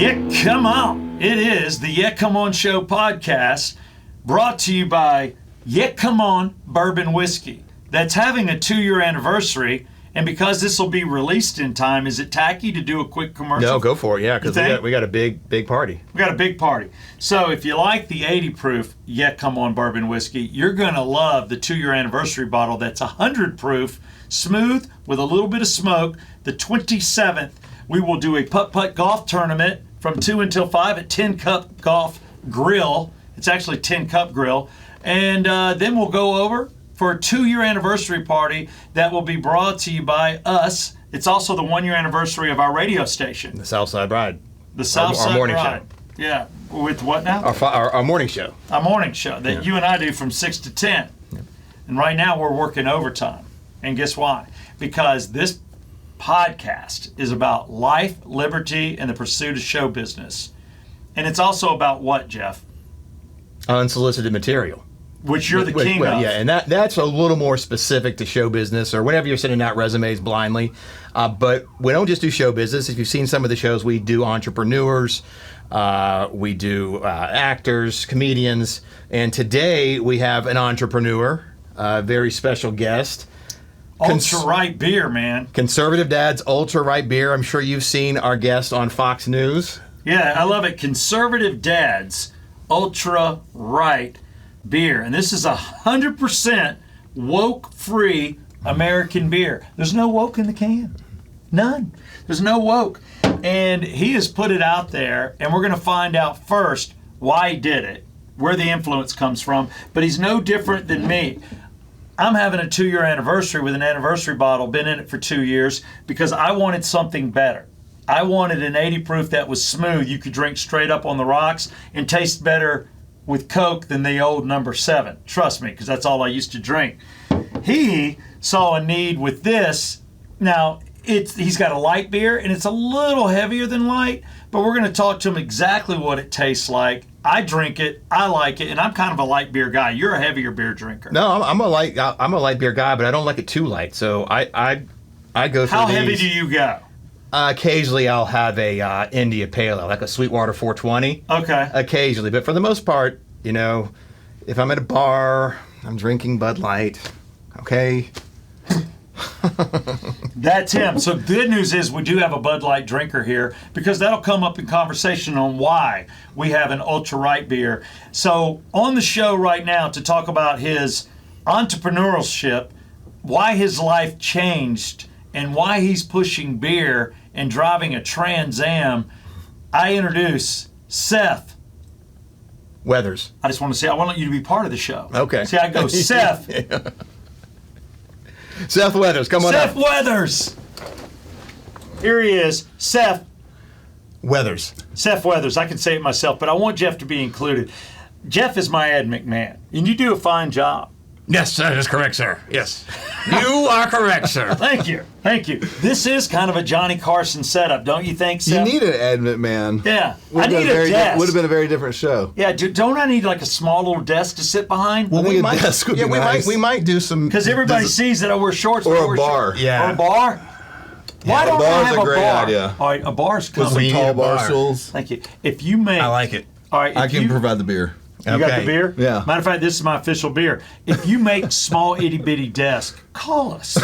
Yeah, come on. It is the Yeah, Come On Show podcast brought to you by Yeah, Come On Bourbon Whiskey. That's having a 2-year anniversary, and because this will be released in time, is it tacky to do a quick commercial? No, go for it, yeah, because we got a big party. We got a big party. So if you like the 80 proof Yeah, Come On Bourbon Whiskey, you're going to love the 2-year anniversary bottle that's 100 proof, smooth, with a little bit of smoke. The 27th, we will do a putt-putt golf tournament from 2 until 5 at 10 Cup Golf Grill. It's actually 10 Cup Grill. And then we'll go over for a 2-year anniversary party that will be brought to you by us. It's also the 1-year anniversary of our radio station. The Southside Ride. The Southside our morning Ride. show. Yeah. With what now? Our morning show. Our morning show that you and I do from 6 to 10. Yep. And right now we're working overtime. And guess why? Because this podcast is about life, liberty, and the pursuit of show business. And it's also about what, Jeff? Unsolicited material. Which you're the king of. Yeah, and that's a little more specific to show business or whenever you're sending out resumes blindly. But we don't just do show business. If you've seen some of the shows, we do entrepreneurs, we do actors, comedians. And today we have an entrepreneur, a very special guest. Ultra Right Beer, man. Conservative Dad's Ultra Right Beer. I'm sure you've seen our guest on Fox News. Yeah, I love it. Conservative Dad's Ultra Right Beer. And this is 100% woke-free American beer. There's no woke in the can. None. There's no woke. And he has put it out there, and we're going to find out first why he did it, where the influence comes from. But he's no different than me. I'm having a 2-year anniversary with an anniversary bottle, been in it for 2 years, because I wanted something better. I wanted an 80 proof that was smooth. You could drink straight up on the rocks and taste better with Coke than the old number 7. Trust me, because that's all I used to drink. He saw a need with this. Now, he's got a light beer, and it's a little heavier than light, but we're going to talk to him exactly what it tastes like. I drink it, I like it, and I'm kind of a light beer guy. You're a heavier beer drinker. No, I'm a light beer guy, but I don't like it too light. So I go through How these. heavy do you go? Occasionally I'll have a India Pale Ale, like a Sweetwater 420. Okay. Occasionally, but for the most part, if I'm at a bar, I'm drinking Bud Light. Okay. That's him. So good news is we do have a Bud Light drinker here, because that'll come up in conversation on why we have an Ultra Right beer. So on the show right now to talk about his entrepreneurship, why his life changed, and why he's pushing beer and driving a Trans Am, I introduce Seth Weathers. I just want to say I want you to be part of the show. Okay. See, I go, Seth. Seth Weathers, come on Seth up. Weathers. Here he is, Seth Weathers. Seth Weathers. I can say it myself, but I want Jeff to be included. Jeff is my Ed McMahon, and you do a fine job. Yes, that is correct, sir. Yes. You are correct, sir. Thank you. Thank you. This is kind of a Johnny Carson setup, don't you think, Seth? You need an Ed McMahon. Yeah. I need a desk. Would have been a very different show. Yeah, don't I need like a small little desk to sit behind? Well, we might do some. Because everybody sees that I wear shorts. Or a bar. Yeah. Or a bar. Why don't I have a bar? A great idea. All right, a bar's coming. With some tall bar stools. Thank you. If you make... I like it. All right. I can provide the beer. You got the beer? Yeah. Matter of fact, this is my official beer. If you make small itty-bitty desk, call us.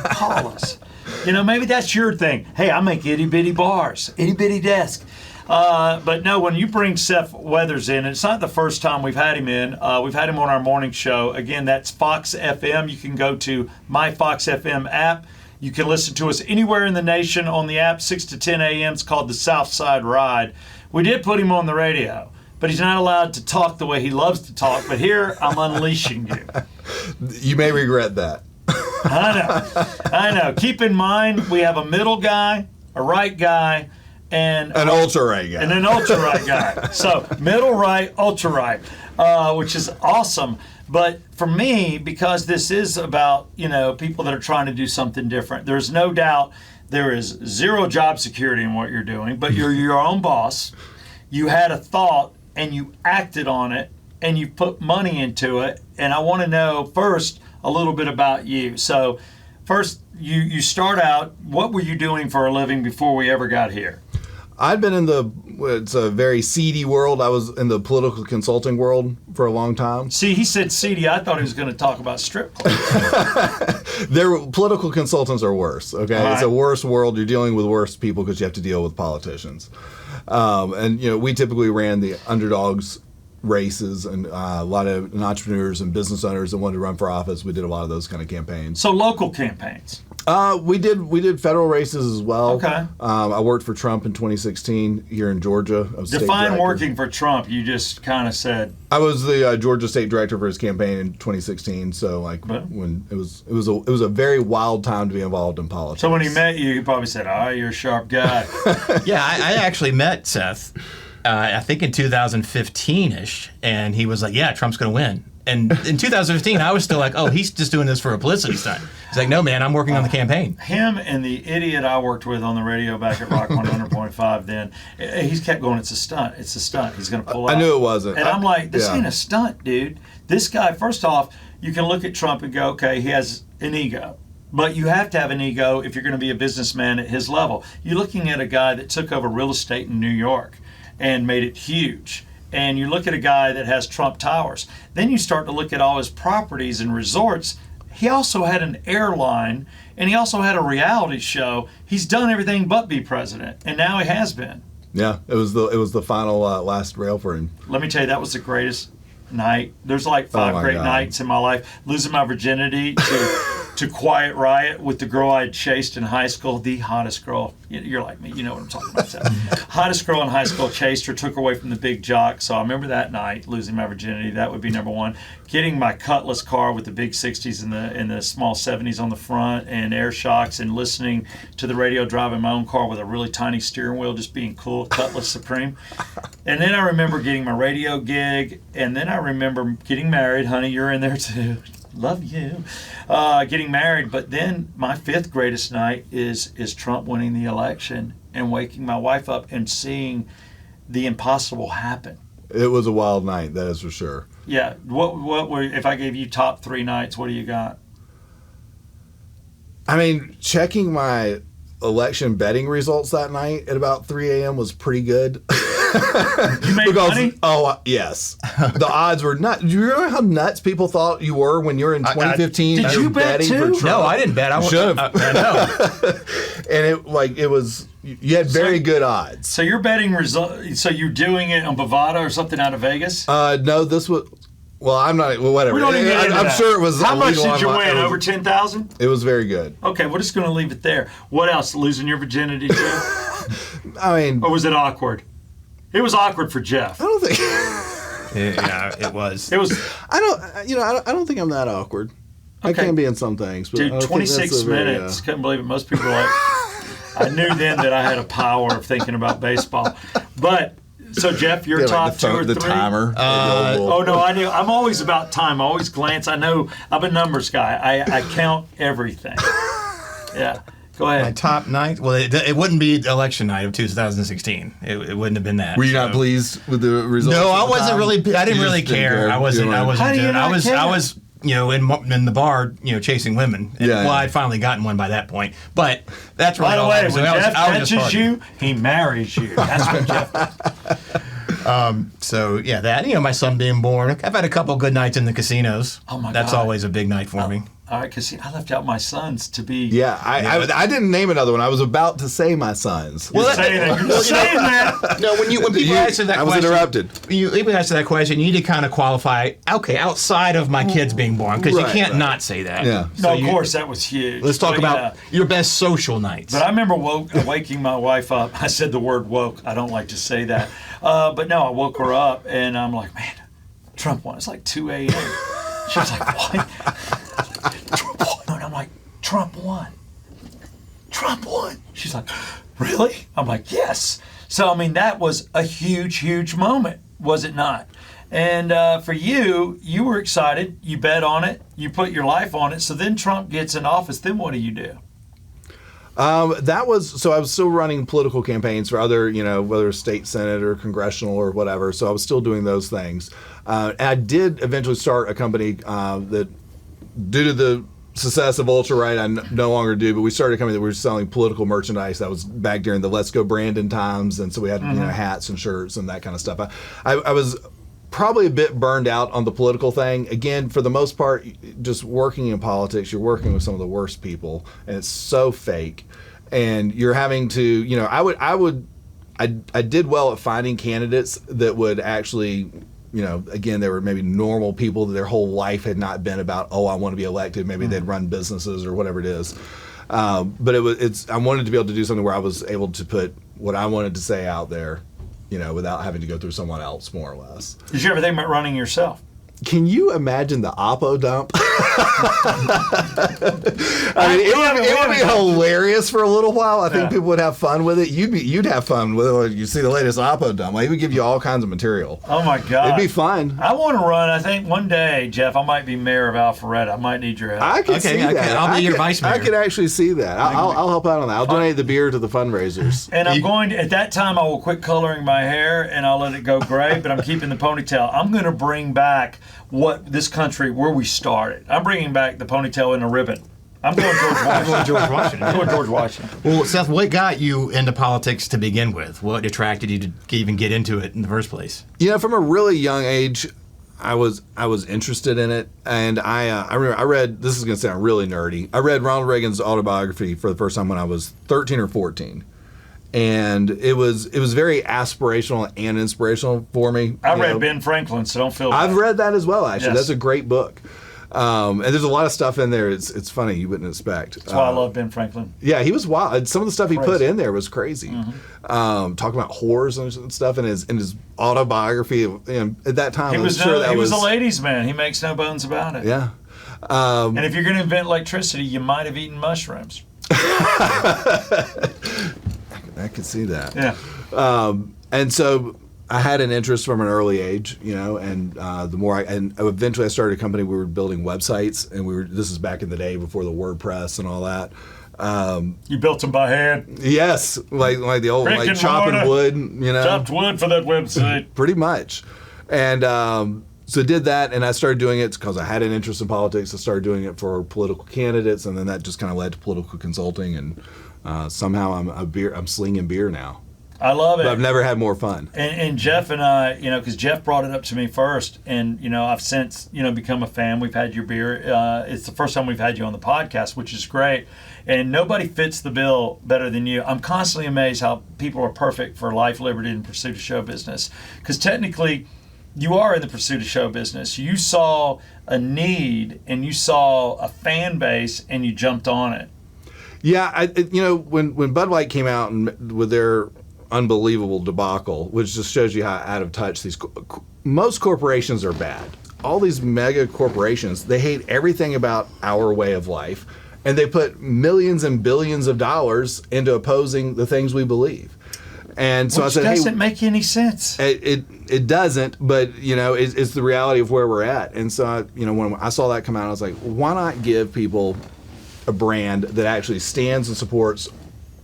Call us. Maybe that's your thing. Hey, I make itty-bitty bars, itty-bitty desk. But no, when you bring Seth Weathers in, and it's not the first time we've had him in. We've had him on our morning show. Again, that's Fox FM. You can go to my Fox FM app. You can listen to us anywhere in the nation on the app, 6 to 10 a.m. It's called the Southside Ride. We did put him on the radio, but he's not allowed to talk the way he loves to talk. But here, I'm unleashing you. You may regret that. I know. Keep in mind, we have a middle guy, a right guy, and an ultra right guy. And an ultra right guy. So middle right, ultra right, which is awesome. But for me, because this is about, people that are trying to do something different, there's no doubt there is zero job security in what you're doing, but you're your own boss. You had a thought and you acted on it and you put money into it. And I want to know first a little bit about you. So first, you start out, what were you doing for a living before we ever got here? I'd been it's a very seedy world. I was in the political consulting world for a long time. See, he said seedy. I thought he was going to talk about strip clubs. Political consultants are worse. Okay, All it's a right. worse world. You're dealing with worse people because you have to deal with politicians. And we typically ran the underdogs races, and a lot of entrepreneurs and business owners that wanted to run for office. We did a lot of those kind of campaigns. So local campaigns. We did federal races as well. Okay. I worked for Trump in 2016 here in Georgia. I was state Define director. working for Trump. You just kind of said, I was the Georgia state director for his campaign in 2016. So But- when it was a very wild time to be involved in politics. so when he met you, he probably said, "Oh, you're a sharp guy." Yeah, I actually met Seth, I think in 2015-ish, and he was like, yeah, Trump's going to win. And in 2015, I was still like, oh, he's just doing this for a publicity stunt. He's like, no, man, I'm working on the campaign. Him and the idiot I worked with on the radio back at Rock 100.5 then, he's kept going, it's a stunt, it's a stunt. He's going to pull out. I knew it wasn't. And I'm like, this Yeah. ain't a stunt, dude. This guy, first off, you can look at Trump and go, okay, he has an ego. But you have to have an ego if you're going to be a businessman at his level. You're looking at a guy that took over real estate in New York and made it huge. And you look at a guy that has Trump Towers. Then you start to look at all his properties and resorts. He also had an airline, and he also had a reality show. He's done everything but be president, and now he has been. Yeah, it was the final last rail for him. Let me tell you, that was the greatest night. There's like 5 my great God. nights in my life. Losing my virginity to Quiet Riot with the girl I had chased in high school, the hottest girl. You're like me, you know what I'm talking about. Seth. Hottest girl in high school, chased her, took her away from the big jock. So I remember that night, losing my virginity. That would be number one. Getting my Cutlass car with the big 60s and the small 70s on the front and air shocks, and listening to the radio, driving my own car with a really tiny steering wheel, just being cool, Cutlass Supreme. And then I remember getting my radio gig, and then I remember getting married. Honey, you're in there too. Love you. Getting married, but then my 5th greatest night is Trump winning the election and waking my wife up and seeing the impossible happen. It was a wild night, that is for sure. Yeah. What were, if I gave you top 3 nights, what do you got? I mean, checking my election betting results that night at about 3 a.m. was pretty good. You made money? Yes. The odds were nuts. Do you remember how nuts people thought you were when you were in 2015? Did you bet betting too? for Trump? No, I didn't bet. I Should've. I know. And it was, you had very good odds. So you're betting so you're doing it on Bovada or something out of Vegas? No, this was, well, I'm not, well, whatever. We don't even get into I'm that. sure it was How much illegal did you online. win? Over 10,000? It was very good. Okay, we're just going to leave it there. What else? Losing your virginity too? I mean, Or was it awkward? It was awkward for Jeff. I don't think, Yeah, it was. It was, I don't think I'm that awkward. I Okay. can be in some things. But I dude, don't think 26 that's a very, minutes. Couldn't believe it. Most people are like, I knew then that I had a power of thinking about baseball. But, so Jeff, your Yeah, top like 2 or 3? the timer. Oh, no, I knew. I'm always about time. I always glance. I know. I'm a numbers guy. I count everything. Yeah. Go My ahead. top night? Well, it wouldn't be election night of 2016. It wouldn't have been that. Were you not so- pleased with the results? No, at I the wasn't time? really. I didn't You really just didn't care. I wasn't. You weren't- How do you doing- not care? I was. In the bar, chasing women. And, Yeah, well, yeah. I'd finally gotten one by that point. But that's really By the all way, I was when doing. Jeff I was just catches partying. you, he marries you. That's what Jeff. So yeah, that my son being born. I've had a couple good nights in the casinos. Oh, my That's God. always a big night for me. All right, because I left out my sons to be. Yeah, I didn't name another one. I was about to say my sons. You're saying that. You're saying that. No, when people answer that I was question, interrupted. People answer that question, you need to kind of qualify. Okay, outside of my kids being born, because you Right, can't right. not say that. Yeah. No, of course, that was huge. Let's talk But, about yeah. your best social nights. But I remember waking my wife up. I said the word woke. I don't like to say that. But no, I woke her up and I'm like, man, Trump won. It's like 2 a.m. She was like, what? Trump won. And I'm like, Trump won. Trump won. She's like, really? I'm like, yes. So, I mean, that was a huge, huge moment, was it not? And for you, you were excited. You bet on it. You put your life on it. So then Trump gets in office. Then what do you do? That was, so I was still running political campaigns for other, whether state senate or congressional or whatever. So I was still doing those things. And I did eventually start a company that, due to the success of Ultra Right, I no longer do, but we started a company that we were selling political merchandise. That was back during the Let's Go Brandon times, and so we had hats and shirts and that kind of stuff. I was probably a bit burned out on the political thing. Again, for the most part, just working in politics, you're working with some of the worst people, and it's so fake. And you're having to, I did well at finding candidates that would actually, again, they were maybe normal people that their whole life had not been about, I want to be elected. Maybe they'd run businesses or whatever it is. But I wanted to be able to do something where I was able to put what I wanted to say out there, without having to go through someone else, more or less. Did you ever think about running yourself? Can you imagine the Oppo dump? It would be hilarious for a little while. I think people would have fun with it. You'd have fun with it. You see the latest Oppo dump. He would give you all kinds of material. Oh my God. It'd be fun. I want to run. I think one day, Jeff, I might be mayor of Alpharetta. I might need your help. I can see that. I'll be your vice mayor. I could actually see that. I'll help out on that. I'll donate the beer to the fundraisers. And I'm going to, at that time, I will quit coloring my hair and I'll let it go gray, but I'm keeping the ponytail. I'm going to bring back what this country, where we started. I'm bringing back the ponytail and a ribbon. I'm going George Washington. I'm going George Washington. Well, Seth, what got you into politics to begin with? What attracted you to even get into it in the first place? From a really young age, I was interested in it, and I remember I read. This is going to sound really nerdy. I read Ronald Reagan's autobiography for the first time when I was 13 or 14. And it was very aspirational and inspirational for me. I read Ben Franklin, so don't feel bad. I've read that as well, actually. Yes. That's a great book. And there's a lot of stuff in there. It's funny, you wouldn't expect. That's why I love Ben Franklin. Yeah, he was wild. Some of the stuff he put in there was crazy. Mm-hmm. Talking about whores and stuff in his autobiography. At that time, He was a ladies' man. He makes no bones about it. Yeah. And if you're going to invent electricity, you might have eaten mushrooms. I could see that. Yeah. And so I had an interest from an early age, and the more and eventually I started a company. We were building websites, and this is back in the day before the WordPress and all that. You built them by hand? Yes, like the old chopping wood, Chopped wood for that website. Pretty much. And so did that, and I started doing it because I had an interest in politics. I started doing it for political candidates, and then that just kind of led to political consulting, and somehow I'm slinging beer now. I love it. But I've never had more fun. And Jeff and I, because Jeff brought it up to me first, and I've since become a fan. We've had your beer. It's the first time we've had you on the podcast, which is great. And nobody fits the bill better than you. I'm constantly amazed how people are perfect for life, liberty, and pursuit of show business. Because technically, you are in the pursuit of show business. You saw a need and you saw a fan base, and you jumped on it. Yeah, when Bud Light came out and with their unbelievable debacle, which just shows you how out of touch most corporations are bad. All these mega corporations, they hate everything about our way of life, and they put millions and billions of dollars into opposing the things we believe. And so I said, doesn't make any sense. It doesn't, but it's the reality of where we're at. And so when I saw that come out, I was like, why not give people a brand that actually stands and supports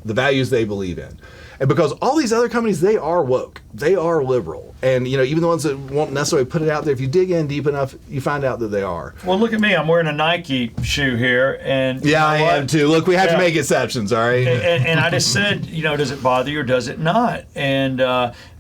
the values they believe in? And because all these other companies, they are woke, they are liberal, and even the ones that won't necessarily put it out there, if you dig in deep enough, you find out that they are. Well, look at me. I'm wearing a Nike shoe here, and yeah, I am too. Look, we have to make exceptions, all right? And I just said, does it bother you or does it not? And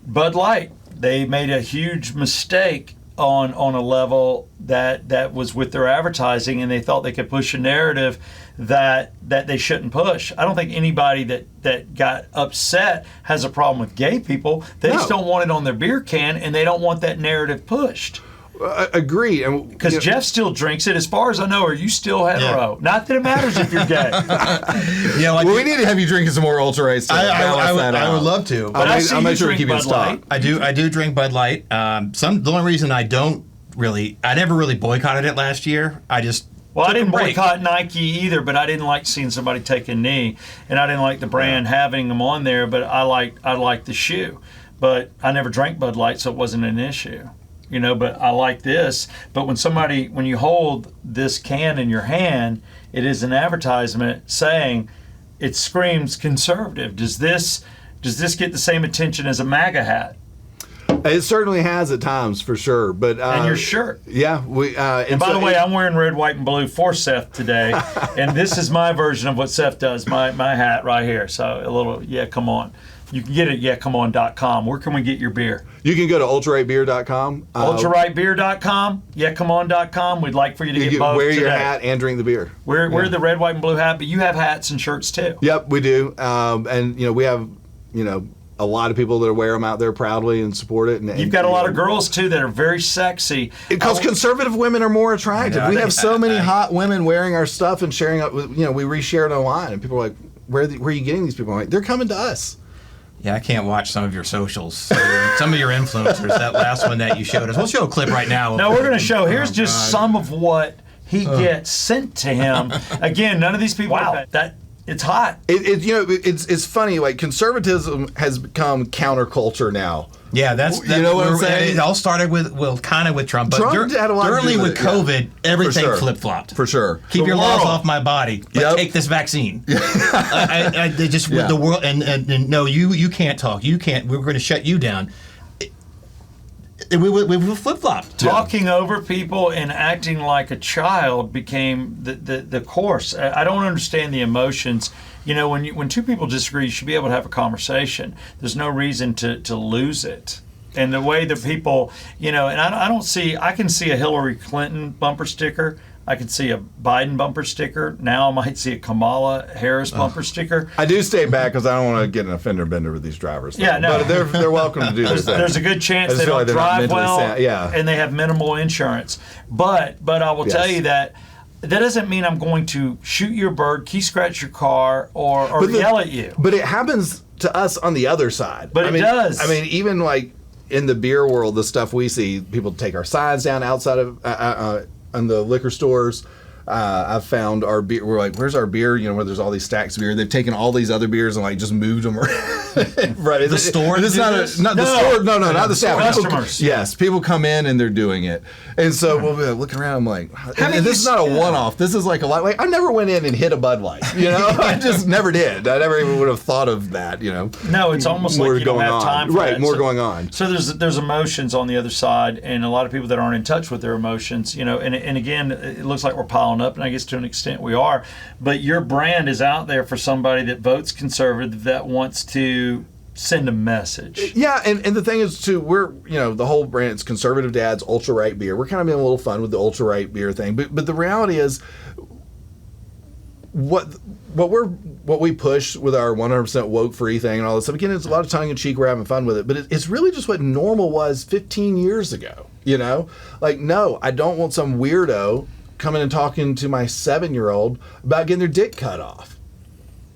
Bud Light, they made a huge mistake on a level that was with their advertising, and they thought they could push a narrative that they shouldn't push. I don't think anybody that got upset has a problem with gay people. They just don't want it on their beer can, and they don't want that narrative pushed. Agreed. Because Jeff still drinks it. As far as I know, are you still hetero? Yeah. Not that it matters if you're gay. We need to have you drinking some more Ultra Race. I would love to. But I'll make sure to keep it stock. I do drink Bud Light. The only reason I never really boycotted it last year. I didn't boycott Nike either, but I didn't like seeing somebody take a knee, and I didn't like the brand having them on there. But I liked the shoe, but I never drank Bud Light, so it wasn't an issue. But I like this. But when you hold this can in your hand, it is an advertisement saying it screams conservative. Does this get the same attention as a MAGA hat? It certainly has at times, for sure. But And your shirt. Yeah. And by the way, I'm wearing red, white, and blue for Seth today. And this is my version of what Seth does, my hat right here. So a little, yeah, come on. You can get it at yeahcomeon.com. Where can we get your beer? You can go to ultrarightbeer.com. Ultrarightbeer.com, yeahcomeon.com. We'd like for you to You get can both wear today. your hat and drink the beer. We're the red, white, and blue hat, but you have hats and shirts too. Yep, we do. And, we have, a lot of people that wear them out there proudly and support it. And You've got a lot of girls too that are very sexy. Because conservative women are more attractive. Yeah, We have so many hot women wearing our stuff and sharing it. We reshare it online, and people are like, where are you getting these people? I'm like, they're coming to us. Yeah, I can't watch some of your socials. Some of your influencers. That last one that you showed us. We'll show a clip right now. No, we're going to show. Here's just some of what he gets sent to him. Again, none of these people. Wow, that it's hot. It's funny. Like, conservatism has become counterculture now. Yeah, that's You know what I'm saying? It all started with Trump, but Trump had a lot to do early with with it, yeah. COVID, everything For sure. flip-flopped. For sure. Keep The your laws world. off my body, but Yep. take this vaccine. They just Yeah. with the world and no, you can't talk. You can't. We're going to shut you down. We flip-flopped. Talking over people and acting like a child became the course. I don't understand the emotions. When two people disagree, you should be able to have a conversation. There's no reason to lose it. And the way that people, and I can see a Hillary Clinton bumper sticker. I can see a Biden bumper sticker. Now I might see a Kamala Harris bumper sticker. I do stay back because I don't want to get an offender bender with these drivers. Yeah, no. But they're welcome to do their thing. There's a good I chance just they feel don't like they're not drive mentally well, sound. Yeah. and they have minimal insurance. But I will tell Yes. you that doesn't mean I'm going to shoot your bird, key scratch your car, or yell at you. But it happens to us on the other side. But it does. I mean, even like in the beer world, the stuff we see, people take our signs down outside of in the liquor stores. I've found our beer. We're like, where's our beer? Where there's all these stacks of beer. They've taken all these other beers and like just moved them around. Right. The store It's do not this? not the store. No, not the staff. Customers. Yes, people come in and they're doing it, and so we'll be looking around. I'm like, and this is not a one-off. This is like a lot. Like, I never went in and hit a Bud Light. I just never did. I never even would have thought of that. No, it's almost More like you don't going have on. time for Right, that. more going on. So there's emotions on the other side, and a lot of people that aren't in touch with their emotions. And again, it looks like we're piling up, and I guess to an extent we are. But your brand is out there for somebody that votes conservative that wants to send a message. Yeah, and the thing is too, we're the whole brand, it's Conservative Dads Ultra Right Beer. We're kind of being a little fun with the Ultra Right Beer thing, but the reality is what we push with our 100% woke free thing and all this stuff. Again, it's a lot of tongue in cheek. We're having fun with it, but it's really just what normal was 15 years ago. Like, no, I don't want some weirdo coming and talking to my 7-year-old about getting their dick cut off.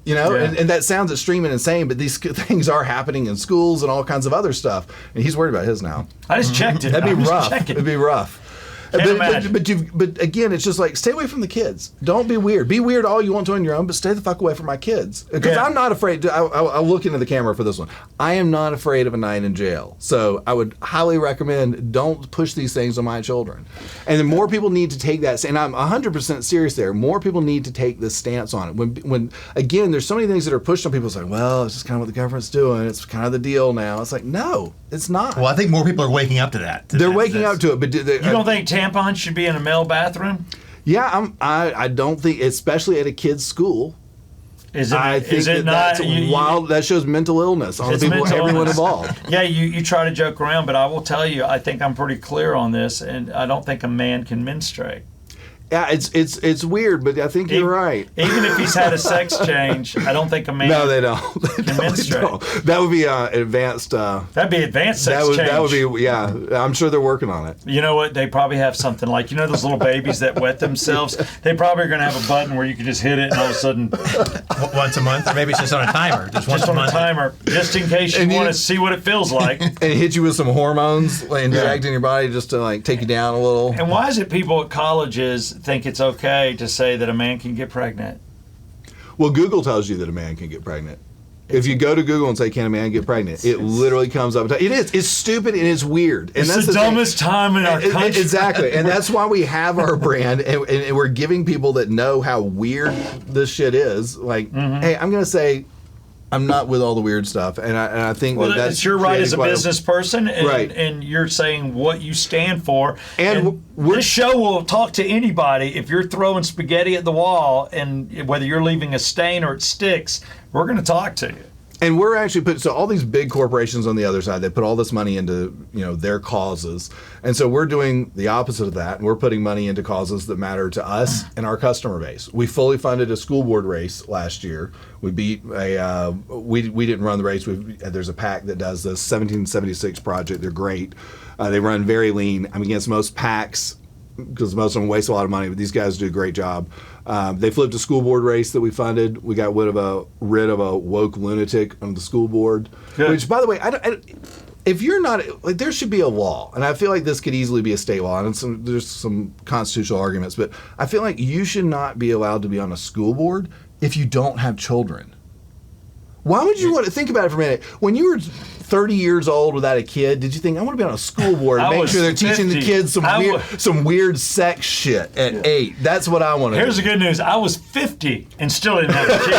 Yeah. And that sounds extreme and insane, but these things are happening in schools and all kinds of other stuff. And he's worried about his now. I just checked it. That'd be I'm just rough. checking. It'd be rough. Can't imagine. But again, it's just like, stay away from the kids. Don't be weird. Be weird all you want to on your own, but stay the fuck away from my kids. Because Yeah. I'm not afraid. I'll look into the camera for this one. I am not afraid of a night in jail. So I would highly recommend don't push these things on my children. And then more people need to take that. And I'm 100% serious there. More people need to take this stance on it. When again, there's so many things that are pushed on people. It's like, well, it's just kind of what the government's doing. It's kind of the deal now. It's like, no, it's not. Well, I think more people are waking up to that. They're waking up to it, but You don't think tampons should be in a male bathroom? Yeah, I don't think, especially at a kid's school. I think is it not? that's wild. That shows mental illness on the It's people, mental everyone illness. involved. Yeah, you try to joke around, but I will tell you, I think I'm pretty clear on this, and I don't think a man can menstruate. Yeah, it's weird, but I think you're right. Even if he's had a sex change, I don't think a man. No, they don't. They menstruate. don't. That would be advanced. That'd be advanced sex change. That would be. Yeah, I'm sure they're working on it. You know what? They probably have something like, those little babies that wet themselves. They probably are going to have a button where you can just hit it, and all of a sudden, once a month, or maybe it's just on a timer. Just once just a on a month. timer, just in case you And want you- to see what it feels like. And it hits you with some hormones, like, injecting your body just to like take you down a little. And why is it people at colleges think it's okay to say that a man can get pregnant? Well, Google tells you that a man can get pregnant. If you go to Google and say, "Can a man get pregnant?" it literally comes up. It is. It's stupid and it's weird. And It's that's the thing. dumbest time in our country. Exactly, and that's why we have our brand, and we're giving people that know how weird this shit is. Like, hey, I'm gonna say, I'm not with all the weird stuff, and I think Well, that's it's your right as a created quite business person, and, Right. and you're saying what you stand for. And this show will talk to anybody. If you're throwing spaghetti at the wall, and whether you're leaving a stain or it sticks, we're going to talk to you. And we're actually so all these big corporations on the other side, they put all this money into, their causes. And so we're doing the opposite of that, and we're putting money into causes that matter to us and our customer base. We fully funded a school board race last year. We beat we didn't run the race. There's a PAC that does the 1776 project. They're great. They run very lean. I'm against most PACs because most of them waste a lot of money, but these guys do a great job. They flipped a school board race that we funded. We got rid of a woke lunatic on the school board. Good. Which, by the way, if you're not, like, there should be a law, and I feel like this could easily be a state law, and there's some constitutional arguments, but I feel like you should not be allowed to be on a school board if you don't have children. Why would you want to think about it for a minute? When you were 30 years old without a kid, did you think, I want to be on a school board and make sure they're teaching the kids some weird sex shit at 8? That's what I want to do. Here's the good news. I was 50 and still didn't have a kid.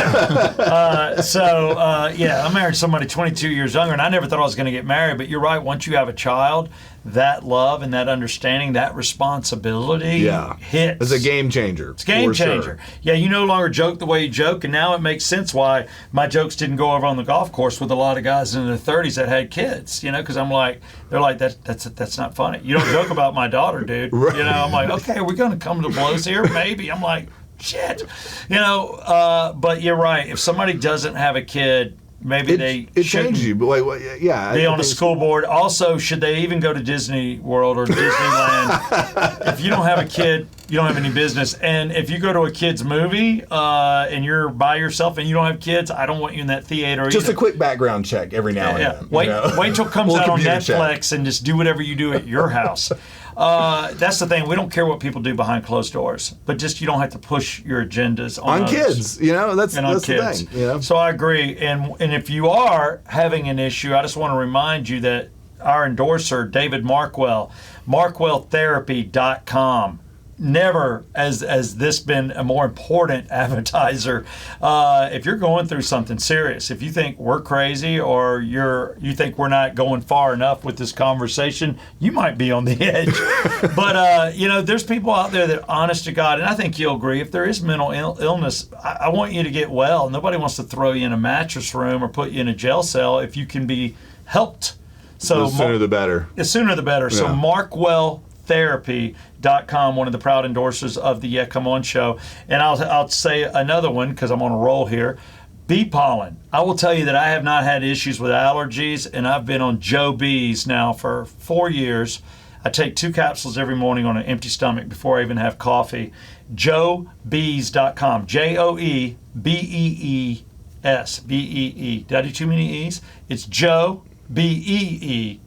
I married somebody 22 years younger, and I never thought I was going to get married. But you're right. Once you have a child, that love and that understanding, that responsibility hits. It's a game changer. It's a game changer. Sure. Yeah, you no longer joke the way you joke, and now it makes sense why my jokes didn't go over on the golf course with a lot of guys in their 30s that had kids, because I'm like, they're like, that's not funny. You don't joke about my daughter, dude. Right. I'm like, okay, are we going to come to blows here? Maybe. I'm like, shit. But you're right. If somebody doesn't have a kid, maybe it changes you, but be on a school board. Also, should they even go to Disney World or Disneyland? If you don't have a kid, you don't have any business. And if you go to a kid's movie and you're by yourself and you don't have kids, I don't want you in that theater. Just either. a quick background check every now and then. Wait till it comes out on Netflix check. and just do whatever you do at your house. That's the thing. We don't care what people do behind closed doors, but just you don't have to push your agendas on kids. That's kids. the thing. So I agree. And if you are having an issue, I just want to remind you that our endorser, David Markwell, markwelltherapy.com. Never has this been a more important advertiser. If you're going through something serious, if you think we're crazy or you think we're not going far enough with this conversation, you might be on the edge. But there's people out there that, honest to God, and I think you'll agree, if there is mental illness, I want you to get well. Nobody wants to throw you in a mattress room or put you in a jail cell if you can be helped. So the sooner the better. The sooner the better. Yeah. So markwelltherapy.com, one of the proud endorsers of the Yeah Come On show. And I'll say another one because I'm on a roll here. Bee pollen. I will tell you that I have not had issues with allergies, and I've been on Joe Bees now for 4 years. I take 2 capsules every morning on an empty stomach before I even have coffee. JoeBees.com. JoeBees. BEE. Did I do too many E's? It's Joe, BEES.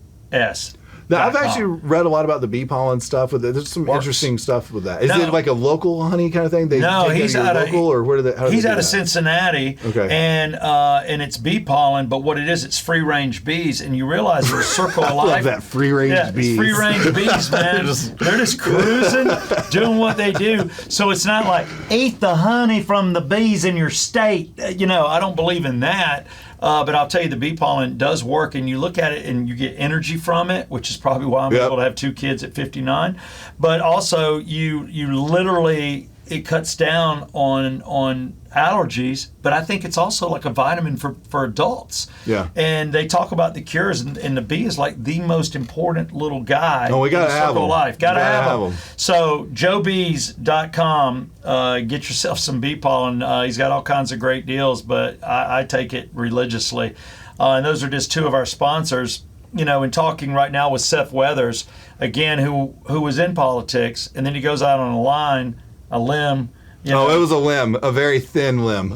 Now, I've actually read a lot about the bee pollen stuff. There's some interesting stuff with that. Is it like a local honey kind of thing? He's out of local, or where do they? He's out of Cincinnati, okay. And it's bee pollen. But what it is, it's free range bees, and you realize there's a circle of life. I love that free range bees. Free range bees, man. They're just cruising, doing what they do. So it's not like eat the honey from the bees in your state. I don't believe in that. But I'll tell you, the bee pollen does work, and you look at it and you get energy from it, which is probably why I'm able to have 2 kids at 59. But also, you literally, it cuts down on allergies, but I think it's also like a vitamin for adults. Yeah. And they talk about the cures, and the bee is like the most important little guy. Oh, we gotta have him. Life. Gotta have him. him. So joebees.com, get yourself some bee pollen. He's got all kinds of great deals, but I take it religiously. And those are just 2 of our sponsors. In talking right now with Seth Weathers, again, who was in politics, and then he goes out on a limb. It was a limb, a very thin limb.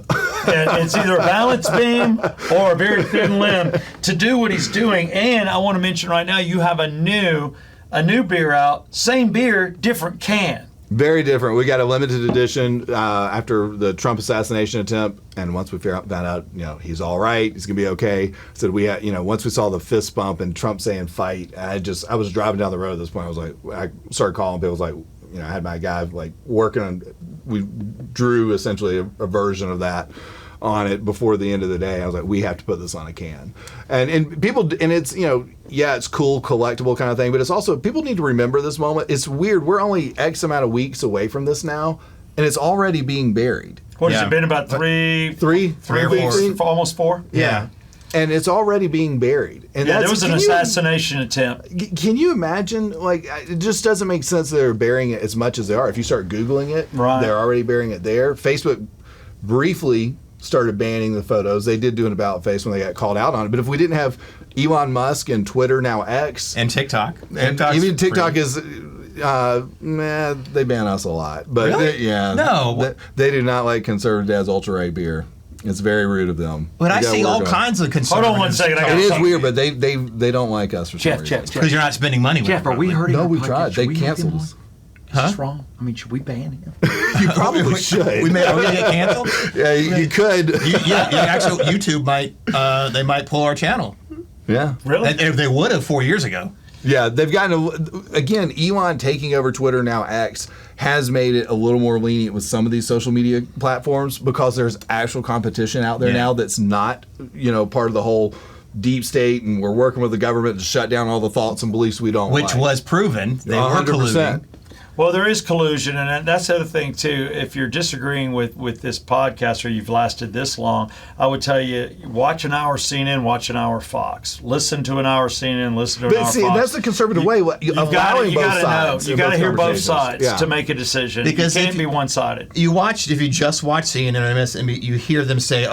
And it's either a balance beam or a very thin limb to do what he's doing. And I want to mention right now, you have a new beer out, same beer, different can. Very different. We got a limited edition after the Trump assassination attempt, and once we found out, he's all right, he's gonna be okay. So we had, once we saw the fist bump and Trump saying fight, I was driving down the road at this point. I started calling people. I was like, I had my guy working on. We drew essentially a version of that on it before the end of the day. I was like, we have to put this on a can. And people, and it's, it's cool, collectible kind of thing, but it's also, people need to remember this moment. It's weird. We're only X amount of weeks away from this now, and it's already being buried. What has it been, about three or weeks? Almost 4? Yeah. And it's already being buried. And there was an assassination attempt. Can you imagine? Like, it just doesn't make sense that they're burying it as much as they are. If you start Googling it, they're already burying it there. Facebook briefly started banning the photos. They did do an about face when they got called out on it. But if we didn't have Elon Musk and Twitter, now X. And TikTok. Even TikTok is... they ban us a lot. But really? They do not like conservative dads ultra-right beer. It's very rude of them. But I see all kinds of conservatives. Hold on one second. It is weird, but they don't like us for some reason. Jeff. Because you're not spending money with them. Jeff, are we hurting? No, we tried. They canceled us. Is this wrong? I mean, should we ban him? You probably should. Are we going to get canceled? Yeah, you could. Actually, YouTube might pull our channel. Yeah. Really? They would have 4 years ago. Yeah, they've gotten again. Elon taking over Twitter, now X, has made it a little more lenient with some of these social media platforms because there's actual competition out there now that's not, part of the whole deep state, and we're working with the government to shut down all the thoughts and beliefs we don't like. Which was proven. They were colluding. Well, there is collusion, and that's the other thing, too. If you're disagreeing with this podcast or you've lasted this long, I would tell you, watch an hour CNN, watch an hour Fox. Listen to an hour CNN, listen to an hour Fox. But see, that's the conservative way. You got to hear both sides to make a decision. Because you can't be one-sided. If you just watch CNN or MSNBC, you hear them say,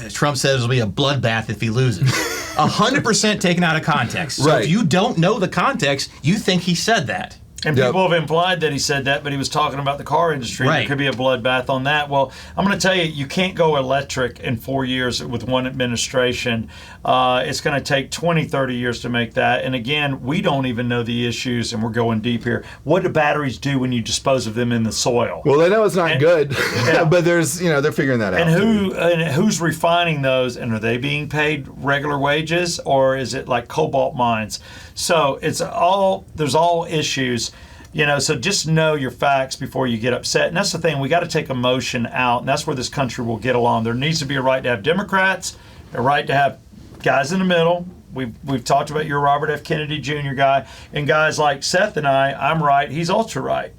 Trump says it'll be a bloodbath if he loses. 100% taken out of context. So if you don't know the context, you think he said that. And people have implied that he said that, but he was talking about the car industry. There could be a bloodbath on that. Well, I'm going to tell you can't go electric in 4 years with one administration. It's going to take 20, 30 years to make that. And again, we don't even know the issues, and we're going deep here. What do batteries do when you dispose of them in the soil? Well, they know it's not good, but there's, they're figuring that out. And who's refining those? And are they being paid regular wages, or is it like cobalt mines? So there's all issues. So just know your facts before you get upset. And that's the thing. We got to take emotion out, and that's where this country will get along. There needs to be a right to have Democrats, a right to have guys in the middle. We've talked about your Robert F. Kennedy Jr. guy, and guys like Seth and I'm right, he's ultra right.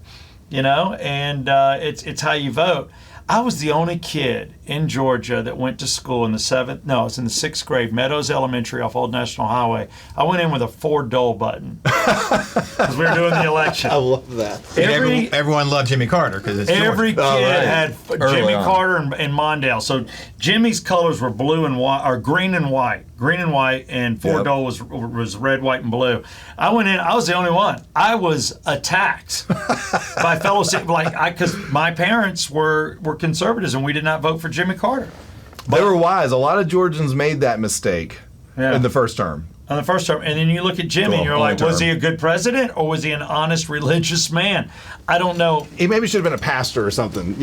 And it's how you vote. I was the only kid in Georgia that went to school in the 6th grade, Meadows Elementary off Old National Highway. I went in with a 4 dole button because we were doing the election. I love that. Everyone loved Jimmy Carter because it's every Georgia. kid had Jimmy Carter and Mondale. So Jimmy's colors were blue and white, or green and white, and 4 dole was red, white, and blue. I went in. I was the only one. I was attacked by fellow because my parents were conservatives and we did not vote for Jimmy Carter. They were wise. A lot of Georgians made that mistake in the first term. And then you look at Jimmy and you're like, was he a good president or was he an honest religious man? I don't know. He maybe should have been a pastor or something,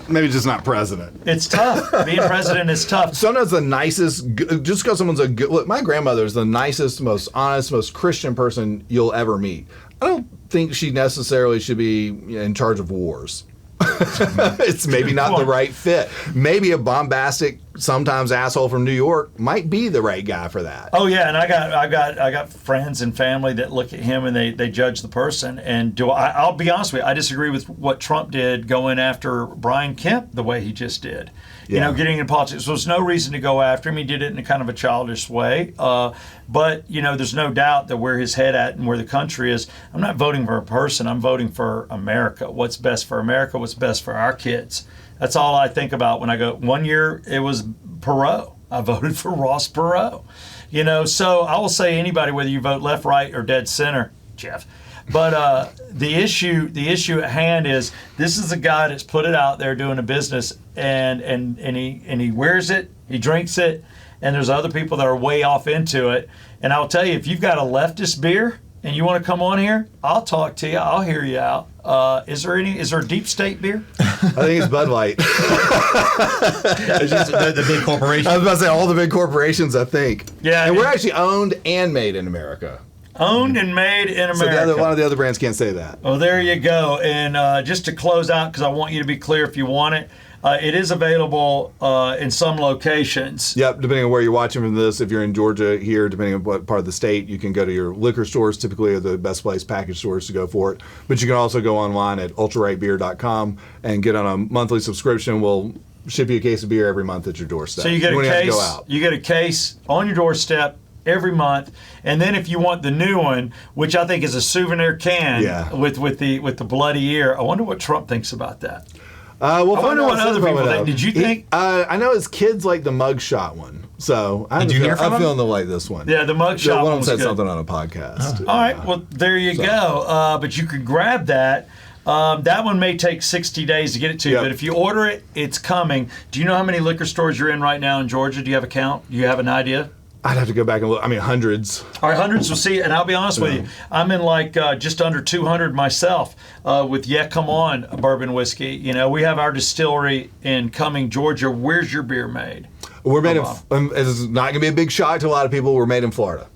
maybe just not president. It's tough. Being president is tough. Sometimes the nicest, just because someone's a good, look, my grandmother is the nicest, most honest, most Christian person you'll ever meet. I don't think she necessarily should be in charge of wars. It's maybe not the right fit. Maybe a bombastic, sometimes asshole from New York might be the right guy for that. Oh yeah, and I got friends and family that look at him and they judge the person. And I'll be honest with you, I disagree with what Trump did going after Brian Kemp the way he just did. Getting into politics. So there's no reason to go after him. He did it in a kind of a childish way. But there's no doubt that where his head at and where the country is, I'm not voting for a person. I'm voting for America. What's best for America? What's best for our kids? That's all I think about when I go. One year it was Perot. I voted for Ross Perot. So I will say anybody, whether you vote left, right, or dead center, Jeff. But the issue at hand is this is a guy that's put it out there doing a business, and he wears it, he drinks it, and there's other people that are way off into it. And I'll tell you, if you've got a leftist beer and you want to come on here, I'll talk to you. I'll hear you out. Is there a deep state beer? I think it's Bud Light. It's just the big corporations. I was about to say all the big corporations, I think. Yeah, and we're actually owned and made in America. Owned and made in America. So a lot of the other brands can't say that. Well, there you go. And just to close out, because I want you to be clear if you want it, It is available in some locations. Yep, depending on where you're watching from this, if you're in Georgia here, depending on what part of the state, you can go to your liquor stores, typically are the best place, package stores to go for it. But you can also go online at ultrarightbeer.com and get on a monthly subscription. We'll ship you a case of beer every month at your doorstep. So you get don't a even have to case. go out. You get a case on your doorstep every month, and then if you want the new one, which I think is a souvenir can with the bloody ear, I wonder what Trump thinks about that. I wonder what other people think. Did you think? I know his kids like the mugshot one, so Did you hear from I'm him? feeling to like this one. Yeah, the mugshot one one was said good. something on a podcast. All right, well there you go. But you can grab that. That one may take 60 days to get it to you, but if you order it, it's coming. Do you know how many liquor stores you're in right now in Georgia? Do you have a count? Do you have an idea? I'd have to go back and look. I mean, hundreds. All right, hundreds. Will see, and I'll be honest with you, I'm in like just under 200 myself with Yeah Come On bourbon whiskey. You know, we have our distillery in Cumming, Georgia. Where's your beer made? We're made it's not going to be a big shock to a lot of people. We're made in Florida.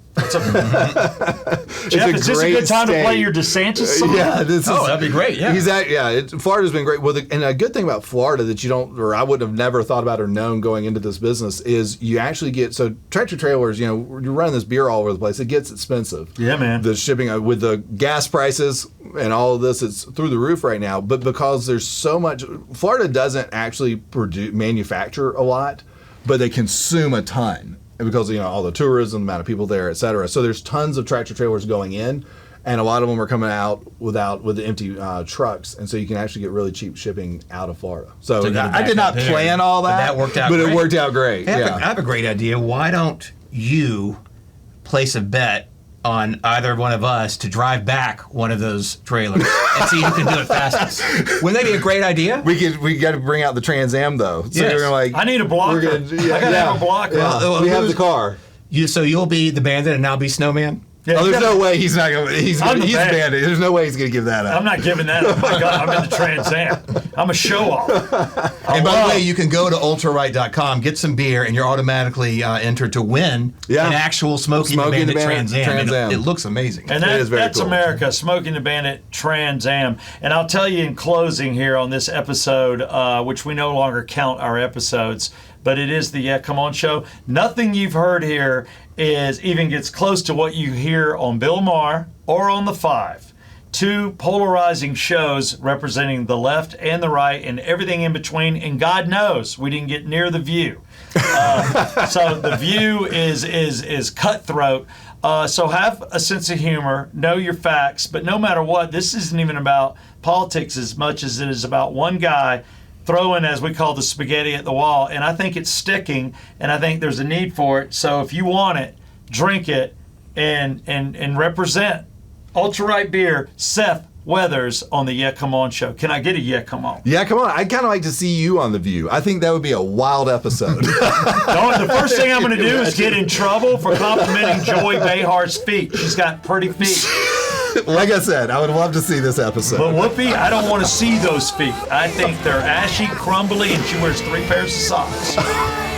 Jeff, is this a good time to play your DeSantis song? Yeah, that'd be great. Yeah, Florida's been great. Well, and a good thing about Florida that you don't, or I would have never thought about or known going into this business is you actually get tractor trailers. You know, you're running this beer all over the place. It gets expensive. Yeah, man. The shipping with the gas prices and all of this, it's through the roof right now. But because there's so much, Florida doesn't actually manufacture a lot, but they consume a ton. Because all the tourism, the amount of people there, et cetera. So there's tons of tractor trailers going in, and a lot of them are coming out with the empty trucks, and so you can actually get really cheap shipping out of Florida. So I did not plan all that, that worked out but great. It worked out great. I have a great idea. Why don't you place a bet on either one of us to drive back one of those trailers and see who can do it fastest? Wouldn't that be a great idea? We got to bring out the Trans Am though. So Yes. you're like, I need a blocker. I gotta have a blocker. Yeah. We have the car. So you'll be the bandit and I'll be snowman? Yeah, There's no way he's not going. He's bandit. bandit. There's no way he's going to give that up. I'm not giving that up. My God, I'm in the Trans Am. I'm a show off. And by the way, you can go to ultraright.com, get some beer, and you're automatically entered to win an actual Smoking the Bandit Trans Am. It looks amazing. And that's cool. America, Smoking the Bandit Trans Am. And I'll tell you in closing here on this episode, which we no longer count our episodes, but it is the Yeah Come On show. Nothing you've heard here even gets close to what you hear on Bill Maher or on The Five. Two polarizing shows representing the left and the right and everything in between. And God knows we didn't get near The View. So The View is cutthroat. So have a sense of humor, know your facts, but no matter what, this isn't even about politics as much as it is about one guy throwing, as we call the spaghetti at the wall, and I think it's sticking, and I think there's a need for it. So if you want it, drink it, and represent Ultra Right Beer, Seth Weathers on the Yeah Come On show. Can I get a Yeah Come On? Yeah, come on. I'd kind of like to see you on The View. I think that would be a wild episode. The first thing I'm going to do is get in trouble for complimenting Joy Behar's feet. She's got pretty feet. Like I said, I would love to see this episode. But Whoopi, I don't want to see those feet. I think they're ashy, crumbly, and she wears 3 pairs of socks.